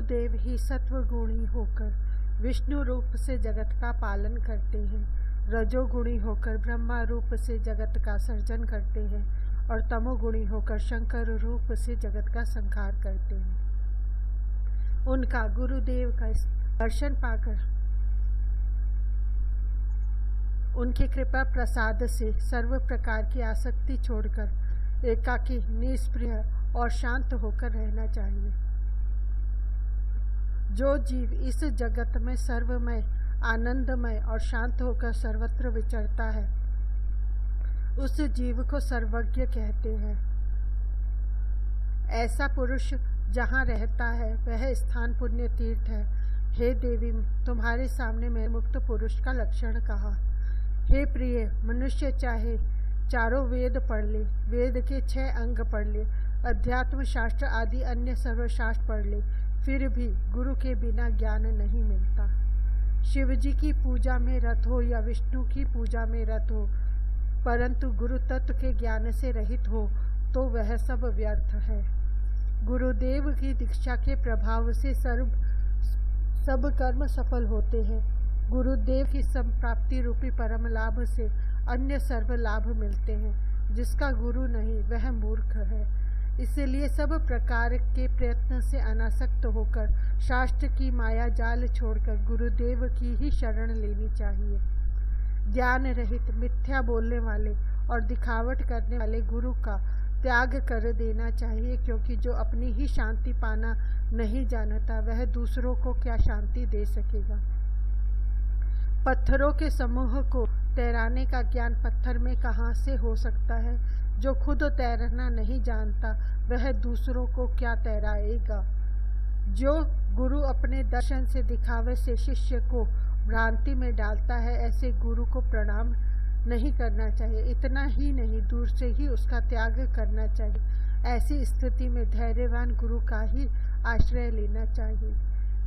गुरुदेव ही सत्वगुणी होकर विष्णु रूप से जगत का पालन करते हैं, रजोगुणी होकर ब्रह्मा रूप से जगत का सर्जन करते हैं और तमोगुणी होकर शंकर रूप से जगत का संहार करते हैं। उनका गुरुदेव का दर्शन पाकर उनकी कृपा प्रसाद से सर्व प्रकार की आसक्ति छोड़कर एकाकी, निष्प्रिय और शांत होकर रहना चाहिए। जो जीव इस जगत में सर्वमय, आनंदमय और शांत होकर सर्वत्र विचरता है, उस जीव को सर्वज्ञ कहते हैं। ऐसा पुरुष जहाँ रहता है वह स्थान पुण्य तीर्थ है। हे देवी, तुम्हारे सामने मैं मुक्त पुरुष का लक्षण कहा। हे प्रिय, मनुष्य चाहे चारों वेद पढ़ ले, वेद के 6 अंग पढ़ ले, अध्यात्म शास्त्र आदि अन्य सर्वशास्त्र पढ़ ले, फिर भी गुरु के बिना ज्ञान नहीं मिलता। शिव जी की पूजा में रत हो या विष्णु की पूजा में रत हो, परंतु गुरु तत्व के ज्ञान से रहित हो तो वह सब व्यर्थ है। गुरुदेव की दीक्षा के प्रभाव से सब कर्म सफल होते हैं। गुरुदेव की संप्राप्ति रूपी परम लाभ से अन्य सर्व लाभ मिलते हैं। जिसका गुरु नहीं वह मूर्ख है। इसलिए सब प्रकार के प्रयत्न से अनासक्त होकर शास्त्र की माया जाल छोड़कर गुरुदेव की ही शरण लेनी चाहिए। ज्ञान रहित, मिथ्या बोलने वाले और दिखावट करने वाले गुरु का त्याग कर देना चाहिए, क्योंकि जो अपनी ही शांति पाना नहीं जानता वह दूसरों को क्या शांति दे सकेगा। पत्थरों के समूह को तैराने का ज्ञान पत्थर में कहाँ से हो सकता है। जो खुद तैरना नहीं जानता वह दूसरों को क्या तैराएगा। जो गुरु अपने दर्शन से, दिखावे से शिष्य को भ्रांति में डालता है, ऐसे गुरु को प्रणाम नहीं करना चाहिए। इतना ही नहीं, दूर से ही उसका त्याग करना चाहिए। ऐसी स्थिति में धैर्यवान गुरु का ही आश्रय लेना चाहिए।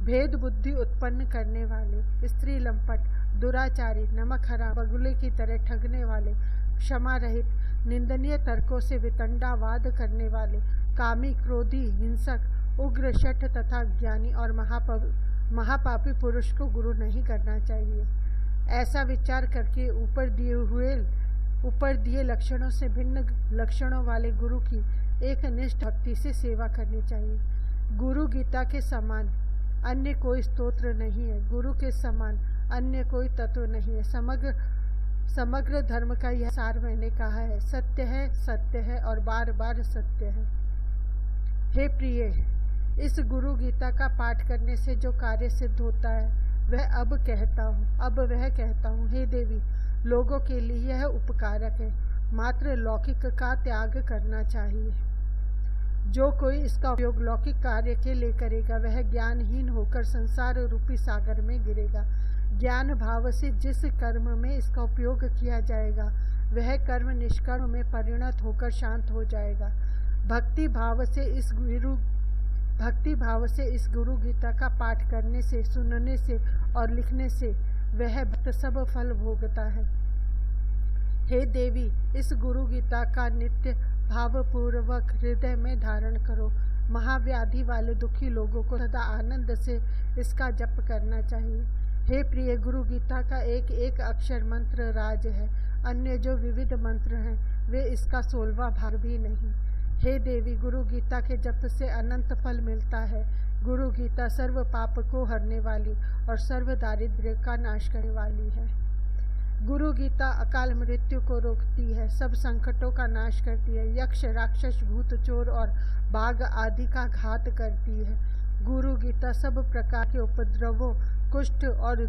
भेद बुद्धि उत्पन्न करने वाले, स्त्री लंपट, दुराचारी, नमक हराम, बगुले की तरह ठगने वाले, क्षमा रहित, निंदनीय तर्कों से वितंडावाद करने वाले, कामी, क्रोधी, हिंसक, उग्र, शठ तथा ज्ञानी और महापापी पुरुष को गुरु नहीं करना चाहिए। ऐसा विचार करके ऊपर दिए लक्षणों से भिन्न लक्षणों वाले गुरु की एक निष्ठ भक्ति से सेवा करनी चाहिए। गुरु गीता के समान अन्य कोई स्तोत्र नहीं है। गुरु के समान अन्य कोई तत्व नहीं है। समग्र धर्म का यह सार मैंने कहा है। सत्य है और बार बार सत्य है। हे प्रिय, इस गुरु गीता का पाठ करने से जो कार्य सिद्ध होता है वह अब वह कहता हूँ। हे देवी, लोगों के लिए यह उपकारक है। मात्र लौकिक का त्याग करना चाहिए। जो कोई इसका उपयोग लौकिक कार्य के लिए करेगा वह ज्ञानहीन होकर संसार रूपी सागर में गिरेगा। ज्ञान भाव से जिस कर्म में इसका उपयोग किया जाएगा वह कर्म निष्कर्म में परिणत होकर शांत हो जाएगा। भक्ति भाव से इस गुरु गीता का पाठ करने से, सुनने से और लिखने से वह भक्त सब फल भोगता है। हे देवी, इस गुरु गीता का नित्य भावपूर्वक हृदय में धारण करो। महाव्याधि वाले दुखी लोगों को सदा आनंद से इसका जप करना चाहिए। हे प्रिय, गुरु गीता का एक एक अक्षर मंत्र राज है। अन्य जो विविध मंत्र हैं वे इसका 16वां भाग भी नहीं। हे देवी, गुरु गीता के जप से अनंत फल मिलता है। गुरु गीता सर्व पाप को हरने वाली और सर्व दारिद्र्य का नाश करने वाली है। गुरु गीता अकाल मृत्यु को रोकती है, सब संकटों का नाश करती है, यक्ष, राक्षस, भूत, चोर और बाघ आदि का घात करती है। गुरु गीता सब प्रकार के उपद्रवों, कुष्ठ और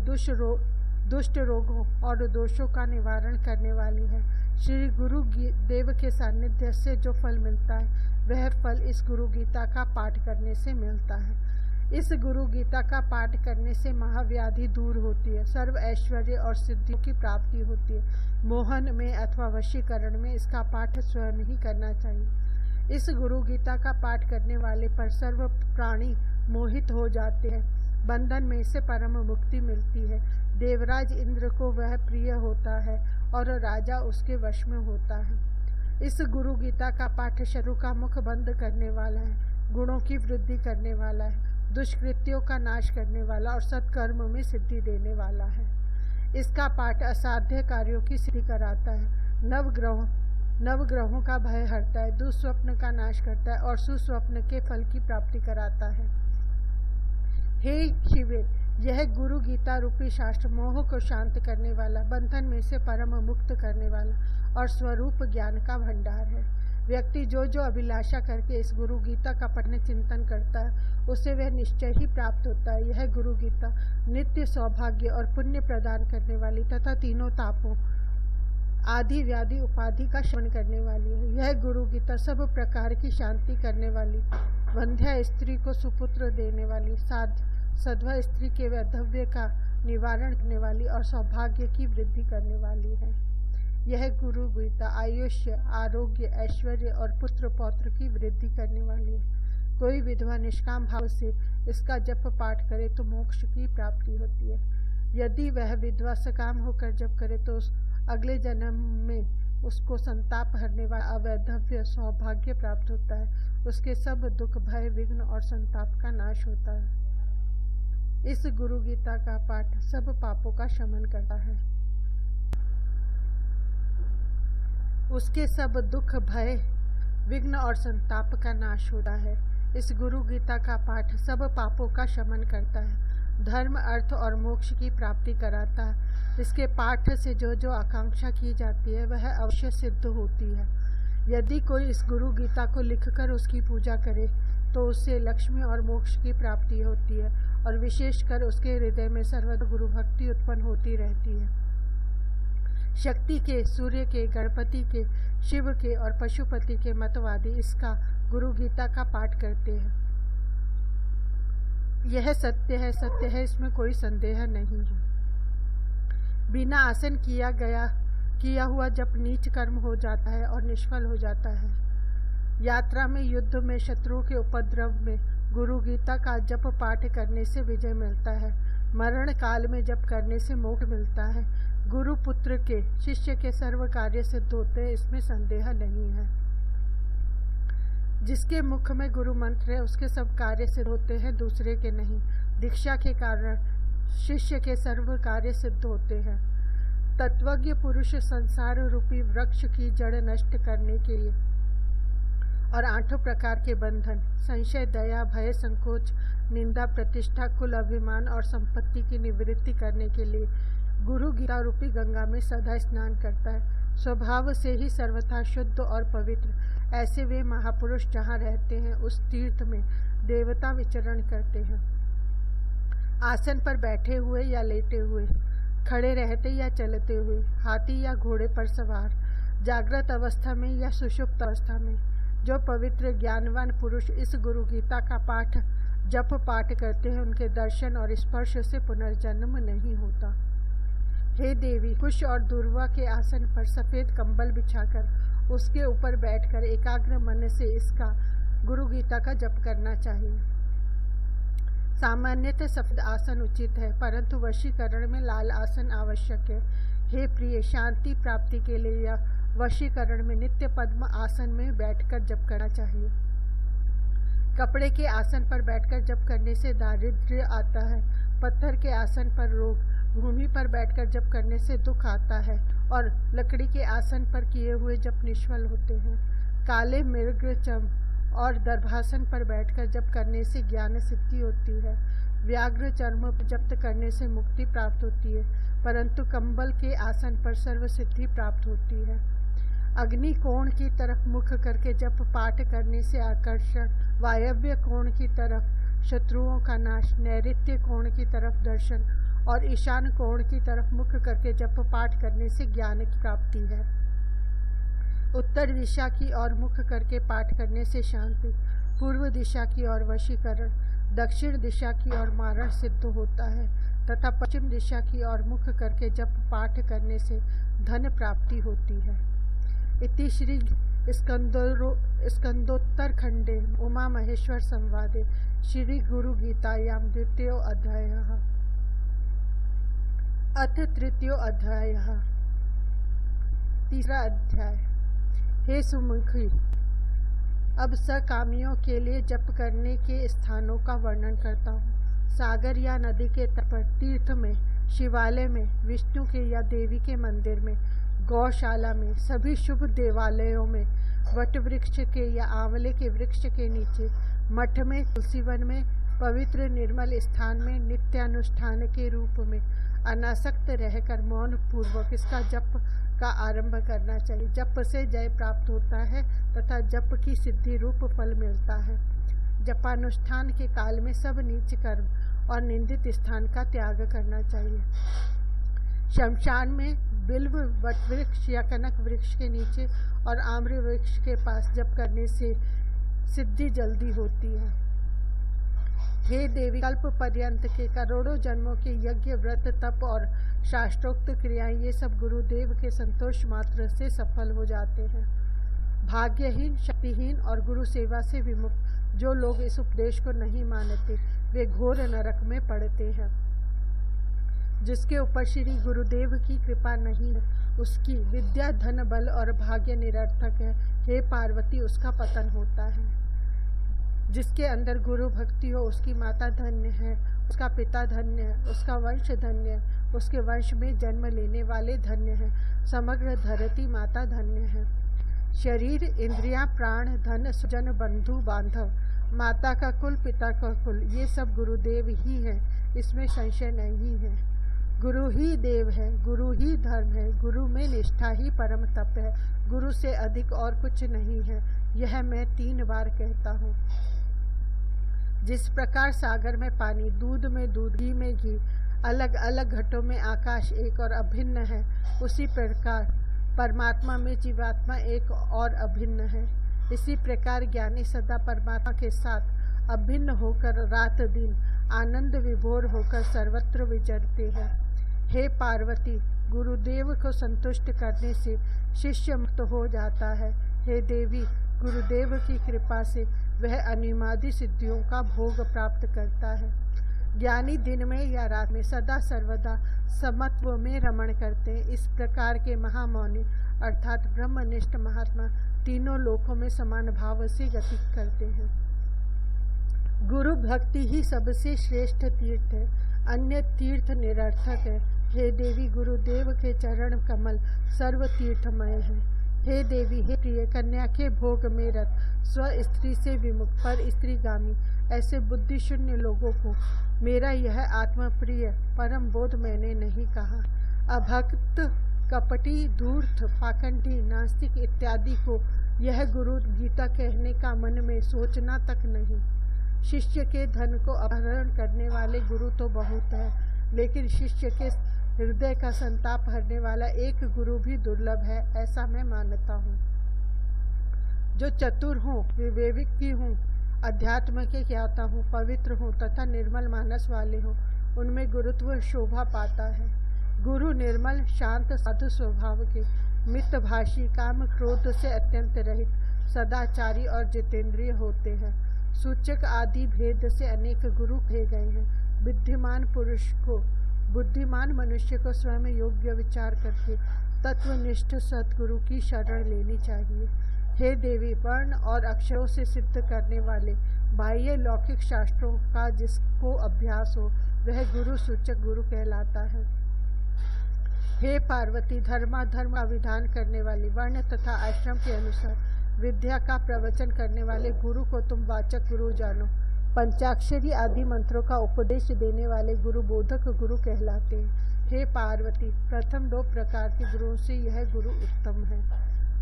दुष्ट रोगों और दोषों का निवारण करने वाली है। श्री गुरु देव के सानिध्य से जो फल मिलता है वह फल इस गुरु गीता का पाठ करने से मिलता है। इस गुरु गीता का पाठ करने से महाव्याधि दूर होती है, सर्व ऐश्वर्य और सिद्धियों की प्राप्ति होती है। मोहन में अथवा वशीकरण में इसका पाठ स्वयं ही करना चाहिए। इस गुरु गीता का पाठ करने वाले पर सर्व प्राणी मोहित हो जाते हैं। बंधन में से परम मुक्ति मिलती है। देवराज इंद्र को वह प्रिय होता है और राजा उसके वश में होता है। इस गुरु गीता का पाठ शत्रु का मुख बंद करने वाला है, गुणों की वृद्धि करने वाला है, दुष्कृत्यों का नाश करने वाला और सत्कर्म में सिद्धि देने वाला है। इसका पाठ असाध्य कार्यों की सिद्धि कराता है, नवग्रहों का भय हरता है, दुस्वप्न का नाश करता है और सुस्वप्न के फल की प्राप्ति कराता है। हे शिवे, यह गुरु गीता रूपी शास्त्र मोह को शांत करने वाला, बंधन में से परम मुक्त करने वाला और स्वरूप ज्ञान का भंडार है। व्यक्ति जो जो अभिलाषा करके इस गुरु गीता का पठन चिंतन करता है, उसे वह निश्चय ही प्राप्त होता है। यह गुरु गीता नित्य सौभाग्य और पुण्य प्रदान करने वाली तथा तीनों तापों आदि व्याधि उपाधि का शमन करने वाली है। यह गुरु गीता सब प्रकार की शांति करने वाली, वंध्या स्त्री को सुपुत्र देने वाली, सधवा स्त्री के वैधव्य का निवारण करने वाली और सौभाग्य की वृद्धि करने वाली है। यह गुरु गीता आयुष्य, आरोग्य, ऐश्वर्य और पुत्र पौत्र की वृद्धि करने वाली है। कोई विधवा निष्काम भाव से इसका जप पाठ करे तो मोक्ष की प्राप्ति होती है। यदि वह विधवा सकाम होकर जप करे तो अगले जन्म में उसको संताप हरने वाला अवैधव्य सौभाग्य प्राप्त होता है। उसके सब दुख, भय, विघ्न और संताप का नाश होता है। इस गुरु गीता का पाठ सब पापों का शमन करता है। उसके सब दुख, भय, विघ्न और संताप का नाश होता है। इस गुरु गीता का पाठ सब पापों का शमन करता है, धर्म, अर्थ और मोक्ष की प्राप्ति कराता है। इसके पाठ से जो जो आकांक्षा की जाती है वह अवश्य सिद्ध होती है। यदि कोई इस गुरु गीता को लिखकर उसकी पूजा करे तो उससे लक्ष्मी और मोक्ष की प्राप्ति होती है और विशेषकर उसके हृदय में सर्वदा गुरु भक्ति उत्पन्न होती रहती है। शक्ति के, सूर्य के, गणपति के, शिव के और पशुपति के मतवादी इसका गुरु गीता का पाठ करते हैं। यह सत्य है, इसमें कोई संदेह नहीं है। बिना आसन किया हुआ जप नीच कर्म हो जाता है और निष्फल हो जाता है। यात्रा में, युद्ध में, शत्रुओं के उपद्रव में गुरु गीता का जप पाठ करने से विजय मिलता है। मरण काल में जप करने से मोक्ष मिलता है। गुरु पुत्र के, शिष्य के सर्व कार्य सिद्ध होते हैं, इसमें संदेह नहीं है। जिसके मुख में गुरु मंत्र है उसके सब कार्य सिद्ध होते हैं, दूसरे के नहीं। दीक्षा के कारण शिष्य के सर्व कार्य सिद्ध होते हैं। तत्वज्ञ पुरुष संसार रूपी वृक्ष की जड़ नष्ट करने के लिए और 8 प्रकार के बंधन, संशय, दया, भय, संकोच, निंदा, प्रतिष्ठा, कुल, अभिमान और संपत्ति की निवृत्ति करने के लिए गुरु गीता रूपी गंगा में सदा स्नान करता है। स्वभाव से ही सर्वथा शुद्ध और पवित्र ऐसे वे महापुरुष जहाँ रहते हैं उस तीर्थ में देवता विचरण करते हैं। आसन पर बैठे हुए या लेटे हुए, खड़े रहते या चलते हुए, हाथी या घोड़े पर सवार, जागृत अवस्था में या सुषुप्त अवस्था में, जो पवित्र ज्ञानवान पुरुष इस गुरु गीता का जप पाठ करते हैं उनके दर्शन और स्पर्श से पुनर्जन्म नहीं होता। हे देवी, कुश और दुर्वा के आसन पर सफेद कंबल बिछाकर उसके ऊपर बैठकर एकाग्र मन से इसका गुरु गीता का जप करना चाहिए। सामान्यतः सफेद आसन उचित है, परंतु वशीकरण में लाल आसन आवश्यक है। हे प्रिय, शांति प्राप्ति के लिए या वशीकरण में नित्य पद्म आसन में बैठकर जप करना चाहिए। कपड़े के आसन पर बैठकर जप करने से दारिद्र्य आता है। पत्थर के आसन पर रोग, भूमि पर बैठकर जप करने से दुख आता है और लकड़ी के आसन पर किए हुए जप निष्फल होते हैं। काले मृग चम और दर्भासन पर बैठकर जप करने से ज्ञान सिद्धि होती है। व्याघ्र चर्म पर जप करने से मुक्ति प्राप्त होती है, परंतु कंबल के आसन पर सर्व सिद्धि प्राप्त होती है। अग्नि कोण की तरफ मुख करके जप पाठ करने से आकर्षण, वायव्य कोण की तरफ शत्रुओं का नाश, नैऋत्य कोण की तरफ दर्शन और ईशान कोण की तरफ मुख करके जप पाठ करने से ज्ञान की प्राप्ति है। उत्तर दिशा की ओर मुख करके पाठ करने से शांति, पूर्व दिशा की ओर वशीकरण, दक्षिण दिशा की ओर मारण सिद्ध होता है तथा पश्चिम दिशा की ओर मुख करके जप पाठ करने से धन प्राप्ति होती है। इति श्री स्कंदोत्तर खंडे उमा महेश्वर संवादे श्री गुरु गीतायां द्वितीयो अध्यायः। अथ तृतीयो अध्यायः। तीसरा अध्याय। हे सुमुखी, अब सकामियों के लिए जप करने के स्थानों का वर्णन करता हूँ। सागर या नदी के तट पर, तीर्थ में, शिवालय में, विष्णु के या देवी के मंदिर में, गौशाला में, सभी शुभ देवालयों में, वट वृक्ष के या आंवले के वृक्ष के नीचे, मठ में, तुलसीवन में, पवित्र निर्मल स्थान में नित्यानुष्ठान के रूप में अनासक्त रहकर मौन पूर्वक इसका जप का आरंभ करना चाहिए। जप से जय प्राप्त होता है तथा जप की सिद्धि रूप फल मिलता है। जपानुष्ठान के काल में सब नीच कर्म और निंदित स्थान का त्याग करना चाहिए। शमशान में बिल्व वट वृक्ष या कनक वृक्ष के नीचे और आम्र वृक्ष के पास जप करने से सिद्धि जल्दी होती है। हे देवी, कल्प पर्यंत के करोड़ों जन्मों के यज्ञ, व्रत, तप और शास्त्रोक्त क्रियाएं, ये सब गुरुदेव के संतोष मात्र से सफल हो जाते हैं। भाग्यहीन, शक्तिहीन और गुरु सेवा से विमुक्त जो लोग इस उपदेश को नहीं मानते, वे घोर नरक में पड़ते हैं। जिसके ऊपर श्री गुरुदेव की कृपा नहीं है, उसकी विद्या, धन, बल और भाग्य निरर्थक है। हे पार्वती, उसका पतन होता है। जिसके अंदर गुरु भक्ति हो, उसकी माता धन्य है, उसका पिता धन्य है, उसका वंश धन्य है, उसके वंश में जन्म लेने वाले धन्य हैं। समग्र धरती माता धन्य है। शरीर, इंद्रियां, प्राण, धन, सुजन, बंधु बांधव, माता का कुल, पिता का कुल, ये सब गुरुदेव ही है, इसमें संशय नहीं है। गुरु ही देव है, गुरु ही धर्म है, गुरु में निष्ठा ही परम तप है, गुरु से अधिक और कुछ नहीं है। यह मैं 3 बार कहता हूँ। जिस प्रकार सागर में पानी, दूध में दूध, घी में घी, अलग अलग घटों में आकाश एक और अभिन्न है, उसी प्रकार परमात्मा में जीवात्मा एक और अभिन्न है। इसी प्रकार ज्ञानी सदा परमात्मा के साथ अभिन्न होकर रात दिन आनंद विभोर होकर सर्वत्र विचरते हैं। हे पार्वती, गुरुदेव को संतुष्ट करने से शिष्य मुक्त हो जाता है। हे देवी, गुरुदेव की कृपा से वह अनिमादि सिद्धियों का भोग प्राप्त करता है। ज्ञानी दिन में या रात में सदा सर्वदा समत्व में रमण करते हैं। इस प्रकार के महामौनी अर्थात ब्रह्मनिष्ठ महात्मा तीनों लोकों में समान भाव से गति करते हैं। गुरु भक्ति ही सबसे श्रेष्ठ तीर्थ है, अन्य तीर्थ निरर्थक है। हे देवी, गुरुदेव के चरण कमल सर्व तीर्थमय है। हे देवी, हे प्रिय, कन्या के भोग में रत, स्व स्त्री से विमुक्त, पर स्त्रीगामी ऐसे बुद्धि शून्य लोगों को मेरा यह आत्मप्रिय परम बोध मैंने नहीं कहा। अभक्त, कपटी, धूर्त, पाखंडी, नास्तिक इत्यादि को यह गुरु गीता कहने का मन में सोचना तक नहीं। शिष्य के धन को अपहरण करने वाले गुरु तो बहुत है, लेकिन शिष्य के हृदय का संताप हरने वाला एक गुरु भी दुर्लभ है, ऐसा मैं मानता हूँ। जो चतुर हूँ, विवेक भी हूँ, अध्यात्म के ज्ञाता हूँ, पवित्र हूँ तथा निर्मल मानस वाले हूँ, उनमें गुरुत्व शोभा पाता है। गुरु निर्मल, शांत, साधु स्वभाव के, मितभाषी, काम क्रोध से अत्यंत रहित, सदाचारी और जितेंद्रिय होते हैं। सूचक आदि भेद से अनेक गुरु कहे गए हैं। बुद्धिमान मनुष्य को स्वयं योग्य विचार करके तत्वनिष्ठ सद्गुरु की शरण लेनी चाहिए। हे देवी, वर्ण और अक्षरों से सिद्ध करने वाले बाह्य लौकिक शास्त्रों का जिसको अभ्यास हो, वह गुरु सूचक गुरु कहलाता है। हे पार्वती, धर्माधर्म का विधान करने वाली, वर्ण तथा आश्रम के अनुसार विद्या का प्रवचन करने वाले गुरु को तुम वाचक गुरु जानो। पंचाक्षरी आदि मंत्रों का उपदेश देने वाले गुरु बोधक गुरु कहलाते हैं। हे पार्वती, प्रथम 2 प्रकार के गुरुओं से यह गुरु उत्तम है।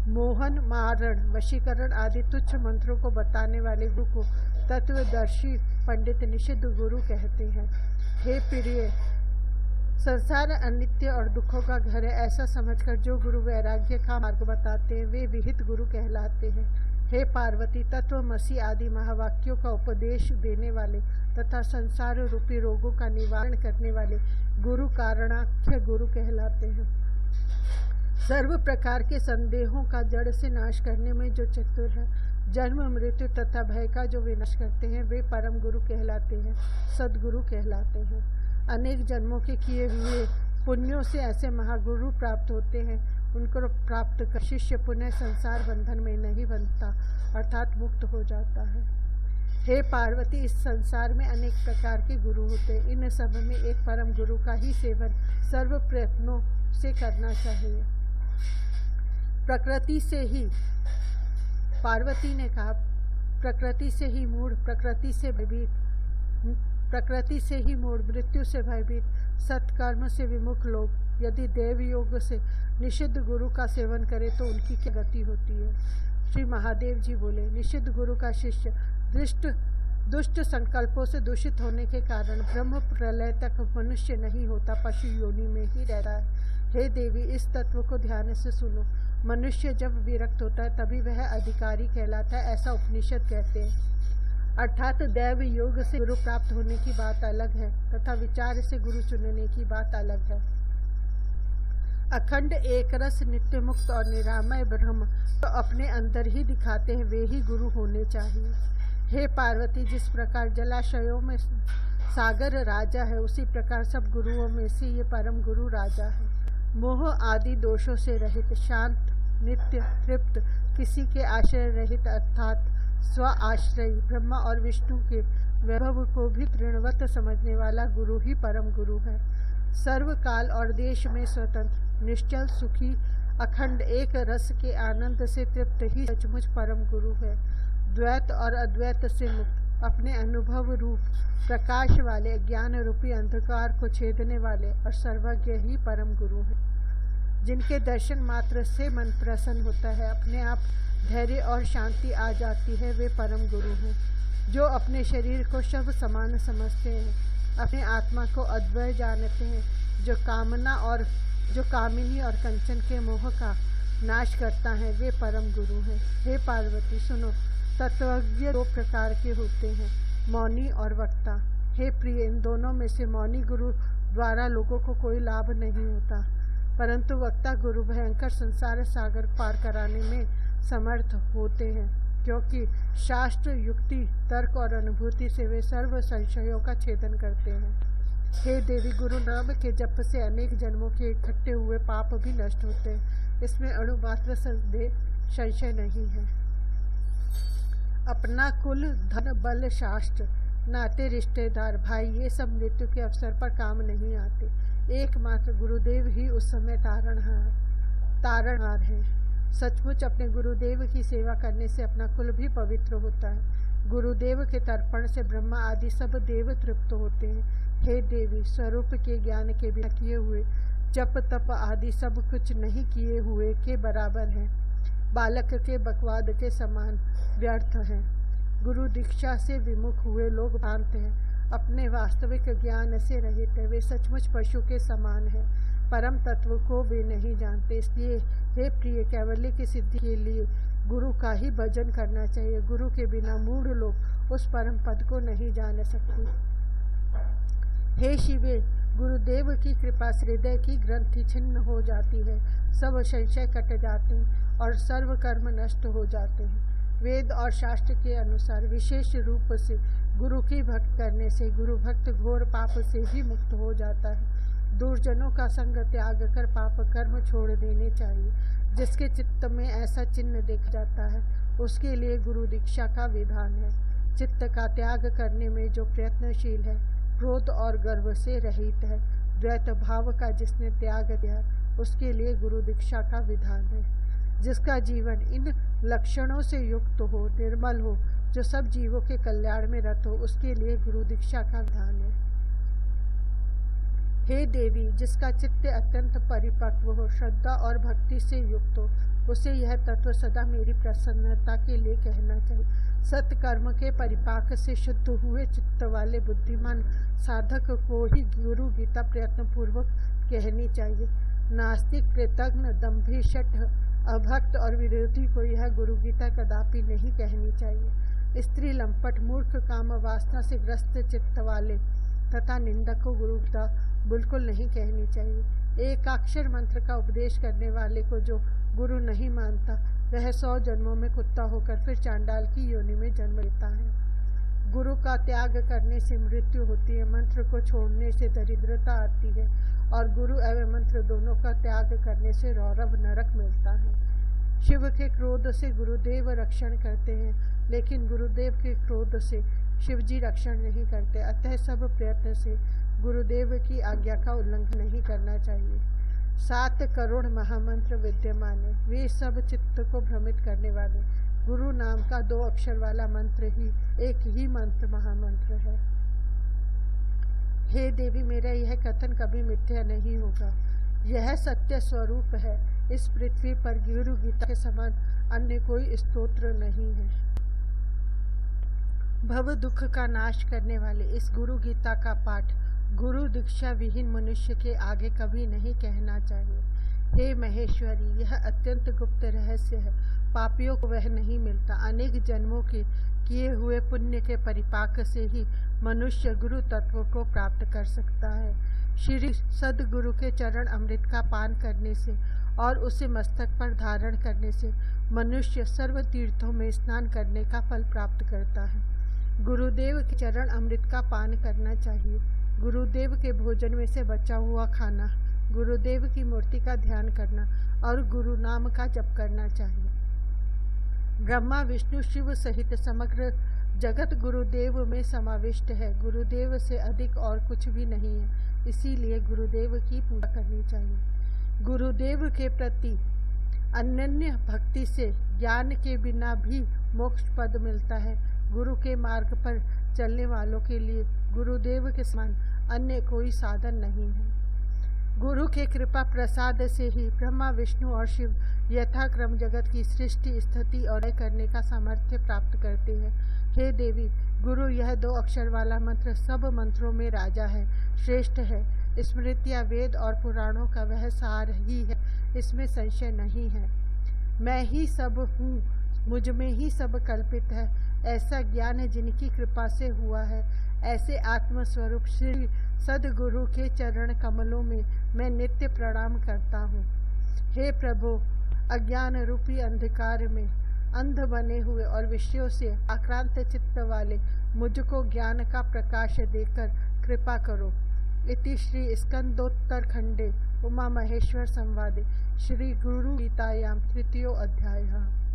मोहन, मारण, वशीकरण आदि तुच्छ मंत्रों को बताने वाले गुरु को तत्वदर्शी पंडित निषिद्ध गुरु कहते हैं। हे प्रिय, संसार अनित्य और दुखों का घर है, ऐसा समझकर जो गुरु वैराग्य का मार्ग बताते हैं, वे विहित गुरु कहलाते हैं। हे पार्वती, तत्वमसि आदि महावाक्यों का उपदेश देने वाले तथा संसार रूपी रोगों का निवारण करने वाले गुरु कारणाख्य गुरु कहलाते हैं। सर्व प्रकार के संदेहों का जड़ से नाश करने में जो चतुर है, जन्म मृत्यु तथा भय का जो विनाश करते हैं, वे परम गुरु कहलाते हैं, सद्गुरु कहलाते हैं। अनेक जन्मों के किए हुए पुण्यों से ऐसे महागुरु प्राप्त होते हैं। उनको प्राप्त कर शिष्य पुनः संसार बंधन में नहीं बंधता, अर्थात मुक्त हो जाता है। हे पार्वती, इस संसार में अनेक प्रकार के गुरु होते हैं। इन सब में एक परम गुरु का ही सेवन सर्व प्रयत्नों से करना चाहिए। प्रकृति से ही, पार्वती ने कहा, प्रकृति से ही मूढ़, प्रकृति से ही मूढ़, मृत्यु से भयभीत, सत्कर्म से विमुख लोग यदि देव योग से निषिद्ध गुरु का सेवन करे तो उनकी क्या गति होती है। श्री महादेव जी बोले, निषिद्ध गुरु का शिष्य दुष्ट संकल्पों से दूषित होने के कारण ब्रह्म प्रलय तक मनुष्य नहीं होता, पशु योनि में ही रह रहा है। हे देवी, इस तत्व को ध्यान से सुनो। मनुष्य जब विरक्त होता है तभी वह अधिकारी कहलाता है, ऐसा उपनिषद कहते हैं। अर्थात दैव योग से गुरु प्राप्त होने की बात अलग है तथा विचार से गुरु चुनने की बात अलग है। अखंड एक रस, नित्य मुक्त और निरामय ब्रह्म तो अपने अंदर ही दिखाते हैं, वे ही गुरु होने चाहिए। हे पार्वती, जिस प्रकार जलाशयों में सागर राजा है, उसी प्रकार सब गुरुओं में से ये परम गुरु राजा है। मोह आदि दोषों से रहित, शांत, नित्य, तृप्त, किसी के आश्रय रहित अर्थात स्व आश्रयी, ब्रह्मा और विष्णु के वैभव को भी तृणवत समझने वाला गुरु ही परम गुरु है। सर्व काल और देश में स्वतंत्र, निश्चल, सुखी, अखंड एक रस के आनंद से तृप्त ही सचमुच परम गुरु है। द्वैत और अद्वैत से मुक्त, अपने अनुभव रूप प्रकाश वाले, ज्ञान रूपी अंधकार को छेदने वाले और सर्वज्ञ ही परम गुरु हैं। जिनके दर्शन मात्र से मन प्रसन्न होता है, अपने आप धैर्य और शांति आ जाती है, वे परम गुरु हैं। जो अपने शरीर को शव समान समझते हैं, अपने आत्मा को अद्वय जानते हैं, जो कामिनी और कंचन के मोह का नाश करता है, वे परम गुरु हैं। हे पार्वती, सुनो, तत्वज्ञ दो प्रकार के होते हैं, मौनी और वक्ता। हे प्रिय, इन दोनों में से मौनी गुरु द्वारा लोगों को कोई लाभ नहीं होता, परंतु वक्ता गुरु भयंकर संसार सागर पार कराने में समर्थ होते हैं, क्योंकि शास्त्र, युक्ति, तर्क और अनुभूति से वे सर्व संशयों का छेदन करते हैं। हे देवी, गुरु नाम के जप से अनेक जन्मों के इकट्ठे हुए पाप भी नष्ट होते हैं, इसमें अणुमात्र संशय नहीं है। अपना कुल, धन, बल, शास्त्र, नाते, रिश्तेदार, भाई, ये सब मृत्यु के अवसर पर काम नहीं आते। एकमात्र गुरुदेव ही उस समय तारणहार है। सचमुच अपने गुरुदेव की सेवा करने से अपना कुल भी पवित्र होता है। गुरुदेव के तर्पण से ब्रह्मा आदि सब देव तृप्त होते हैं। हे देवी, स्वरूप के ज्ञान के बिना किए हुए जप तप आदि सब कुछ नहीं किए हुए के बराबर है, बालक के बकवाद के समान व्यर्थ है। गुरु दीक्षा से विमुख हुए लोग भ्रांत हैं, अपने वास्तविक ज्ञान से रहित है, वे सचमुच पशु के समान हैं, परम तत्व को वे नहीं जानते। इसलिए हे प्रिय, कैवल्य की सिद्धि के लिए गुरु का ही भजन करना चाहिए। गुरु के बिना मूढ़ लोग उस परम पद को नहीं जान सकते। हे शिवे, गुरुदेव की कृपा से हृदय की ग्रंथि छिन्न हो जाती है, सब संशय कट जाते हैं और सर्व कर्म नष्ट हो जाते हैं। वेद और शास्त्र के अनुसार विशेष रूप से गुरु की भक्त करने से गुरु भक्त घोर पाप से भी मुक्त हो जाता है। दुर्जनों का संग त्याग कर पाप कर्म छोड़ देने चाहिए। जिसके चित्त में ऐसा चिन्ह दिख जाता है, उसके लिए गुरु दीक्षा का विधान है। चित्त का त्याग करने में जो प्रयत्नशील है, क्रोध और गर्व से रहित है, द्वैत भाव का जिसने त्याग दिया, उसके लिए गुरु दीक्षा का विधान है। जिसका जीवन इन लक्षणों से युक्त हो, निर्मल हो, जो सब जीवों के कल्याण में रत हो, उसके लिए गुरु दीक्षा का विधान है। हे देवी, जिसका चित्त अत्यंत परिपक्व हो, श्रद्धा और भक्ति से युक्त हो, उसे यह तत्व सदा मेरी प्रसन्नता के लिए कहना चाहिए। सत्कर्म के परिपाक से शुद्ध हुए चित्त वाले बुद्धिमान साधक को ही गुरु गीता प्रयत्न पूर्वक कहनी चाहिए। नास्तिक, कृतज्ञ, दंभी, शठ, अभक्त और विरोधी को यह गुरु गीता कदापि नहीं कहनी चाहिए। स्त्री, लंपट, मूर्ख, काम वासना से ग्रस्त चित्त वाले तथा निंदक को गुरु गीता बिल्कुल नहीं कहनी चाहिए। एकाक्षर मंत्र का उपदेश करने वाले को जो गुरु नहीं मानता, वह 100 जन्मों में कुत्ता होकर फिर चांडाल की योनि में जन्म लेता है। गुरु का त्याग करने से मृत्यु होती है, मंत्र को छोड़ने से दरिद्रता आती है, और गुरु एवं मंत्र दोनों का त्याग करने से रौरव नरक मिलता है। शिव के क्रोध से गुरुदेव रक्षण करते हैं, लेकिन गुरुदेव के क्रोध से शिवजी रक्षण नहीं करते। अतः सब प्रयत्न से गुरुदेव की आज्ञा का उल्लंघन नहीं करना चाहिए। 7 करोड़ महामंत्र विद्यमान है, वे सब चित्त को भ्रमित करने वाले। गुरु नाम का 2 अक्षर वाला मंत्र ही एक ही मंत्र महामंत्र है। हे देवी, मेरा यह कथन कभी मिथ्या नहीं होगा, यह सत्य स्वरूप है। इस पृथ्वी पर गुरु गीता के समान अन्य कोई स्तोत्र नहीं है। भव दुख का नाश करने वाले इस गुरु गीता का पाठ गुरु दीक्षा विहीन मनुष्य के आगे कभी नहीं कहना चाहिए। हे महेश्वरी, यह अत्यंत गुप्त रहस्य है, पापियों को वह नहीं मिलता। अनेक जन्मों के किए हुए पुण्य के परिपाक से ही मनुष्य गुरु तत्व को प्राप्त कर सकता है। श्री सदगुरु के चरण अमृत का पान करने से और उसे मस्तक पर धारण करने से मनुष्य सर्व तीर्थों में स्नान करने का फल प्राप्त करता है। गुरुदेव के चरण अमृत का पान करना चाहिए। गुरुदेव के भोजन में से बचा हुआ खाना, गुरुदेव की मूर्ति का ध्यान करना और गुरु नाम का जप करना चाहिए। ब्रह्मा विष्णु शिव सहित समग्र जगत गुरुदेव में समाविष्ट है। गुरुदेव से अधिक और कुछ भी नहीं है, इसीलिए गुरुदेव की पूजा करनी चाहिए। गुरुदेव के प्रति अनन्य भक्ति से ज्ञान के बिना भी मोक्ष पद मिलता है। गुरु के मार्ग पर चलने वालों के लिए गुरुदेव के समान अन्य कोई साधन नहीं है। गुरु के कृपा प्रसाद से ही ब्रह्मा विष्णु और शिव यथाक्रम जगत की सृष्टि स्थिति और लय करने का सामर्थ्य प्राप्त करते हैं। हे देवी, गुरु यह 2 अक्षर वाला मंत्र सब मंत्रों में राजा है, श्रेष्ठ है। स्मृतियाँ वेद और पुराणों का वह सार ही है, इसमें संशय नहीं है। मैं ही सब हूँ, मुझ में ही सब कल्पित है, ऐसा ज्ञान जिनकी कृपा से हुआ है। ऐसे आत्मस्वरूप श्री सदगुरु के चरण कमलों में मैं नित्य प्रणाम करता हूँ। हे प्रभु, अज्ञान रूपी अंधकार में अंध बने हुए और विषयों से आक्रांत चित्त वाले मुझको ज्ञान का प्रकाश देकर कृपा करो। इति श्री स्कंदोत्तर खंडे उमा महेश्वर संवादे श्री गुरु गीतायां 3य अध्यायः।